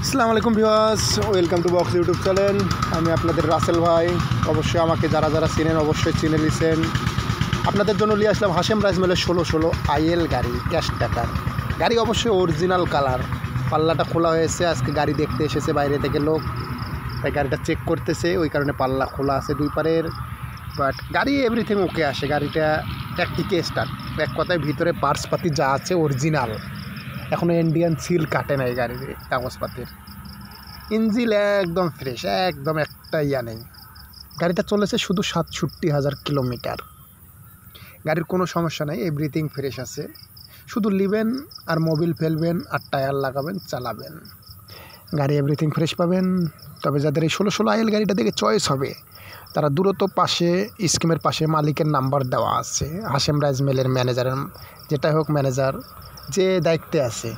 আসসালামু আলাইকুম viewers, welcome to box YouTube channel. আমি আপনাদের রাসেল ভাই। অবশ্যই আমাকে যারা যারা চিনেন অবশ্যই চিনে নিয়েছেন। আপনাদের জন্য নিয়ে আসলাম হাশেম রাইস মিলের 1616 আইএল গাড়ি, ক্যাশ টাকার গাড়ি, অবশ্যই অরিজিনাল কালার। পাল্লাটা খোলা হয়েছে, আজকে গাড়ি দেখতে এসেছে বাইরে থেকে লোক, তাই গাড়িটা চেক করতেছে, ওই কারণে পাল্লা খোলা আছে দুই পারের। বাট গাড়ি এভরিথিং ওকে আসে, গাড়িটা একটিকে স্টার্ট, এক কথায় ভিতরে পার্টসপাতি যা আছে অরিজিনাল। এখনও ইন্ডিয়ান সিল কাটে নাই গাড়ির কাগজপাতির। ইঞ্জিন একদম ফ্রেশ, একদম একটা ইয়া নেই। গাড়িটা চলেছে শুধু 67,000 কিলোমিটার। গাড়ির কোনো সমস্যা নেই, এভরিথিং ফ্রেশ আছে। শুধু নেবেন আর মোবিল ফেলবেন আর টায়ার লাগাবেন, চালাবেন, গাড়ি এভরিথিং ফ্রেশ পাবেন। তবে যাদের এই 1616 আইএল গাড়িটা দেখে চয়েস হবে, তারা দ্রুত পাশে স্কিমের পাশে মালিকের নাম্বার দেওয়া আছে, হাশেম রাইস মিলের ম্যানেজারের, যেটাই হোক ম্যানেজার যে দায়িত্বে আছে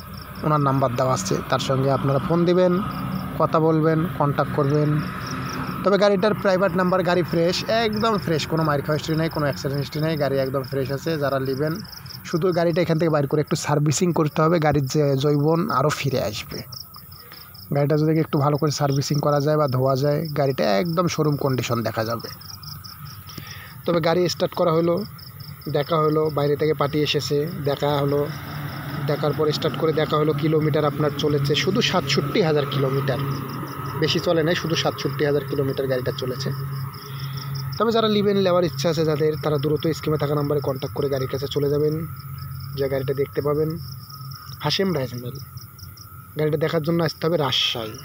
ওনার নাম্বার দেওয়া আছে। তার সঙ্গে আপনারা ফোন দিবেন, কথা বলবেন, কন্ট্যাক্ট করবেন। তবে গাড়িটার প্রাইভেট নাম্বার, গাড়ি ফ্রেশ, একদম ফ্রেশ, কোনো মাইর খাওয়া হিস্ট্রি নেই, কোনো অ্যাক্সিডেন্ট হিস্ট্রি নেই, গাড়ি একদম ফ্রেশ আছে। যারা নেবেন শুধু গাড়িটা এখান থেকে বাইর করে একটু সার্ভিসিং করতে হবে, গাড়ির যে জৈবন আরও ফিরে আসবে। গাড়িটা যদি একটু ভালো করে সার্ভিসিং করা যায় বা ধোয়া যায়, গাড়িটা একদম শোরুম কন্ডিশন দেখা যাবে। তবে গাড়ি স্টার্ট করা হলো, দেখা হলো, বাইরে থেকে পার্টি এসেছে, দেখা হলো, দেখার পর স্টার্ট করে দেখা হলো। কিলোমিটার আপনার চলেছে শুধু 67,000 কিলোমিটার, বেশি চলে নাই, শুধু 67,000 কিলোমিটার গাড়িটা চলেছে। তবে যারা নেবেন, নেওয়ার ইচ্ছা আছে যাদের, তারা দ্রুত স্কিমে থাকা নাম্বারে কন্ট্যাক্ট করে গাড়ির কাছে চলে যাবেন, যে গাড়িটা দেখতে পাবেন হাশেম রাইস মিল। গাড়িটা দেখার জন্য আসতে হবে রাজশাহী।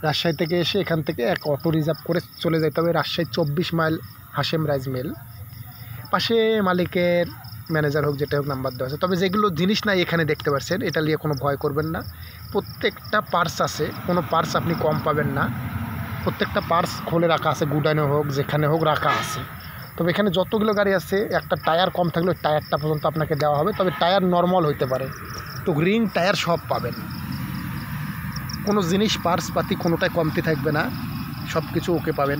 রাজশাহী থেকে এসে এখান থেকে এক অটো রিজার্ভ করে চলে যেতে হবে Rajshahi 24 mile Hashem rice mill. পাশে মালিকের ম্যানেজার হোক যেটা হোক নাম্বার দেওয়া আছে। তবে যেগুলো জিনিস নাই এখানে দেখতে পাচ্ছেন, এটা নিয়ে কোনো ভয় করবেন না। প্রত্যেকটা পার্টস আছে, কোনো পার্টস আপনি কম পাবেন না। প্রত্যেকটা পার্টস খুলে রাখা আছে, গুডাউনে হোক যেখানে হোক রাখা আছে। তবে এখানে যতগুলো গাড়ি আছে, একটা টায়ার কম থাকলে ওই টায়ারটা পর্যন্ত আপনাকে দেওয়া হবে। তবে টায়ার নর্মাল হইতে পারে, তো রিং টায়ার সব পাবেন। কোনো জিনিস পার্টস পাতি কোনোটাই কমতি থাকবে না, সব কিছু ওকে পাবেন।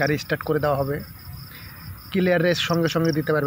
গাড়ি স্টার্ট করে দেওয়া হবে, ক্লিয়ার রেস সঙ্গে সঙ্গে দিতে পারবেন।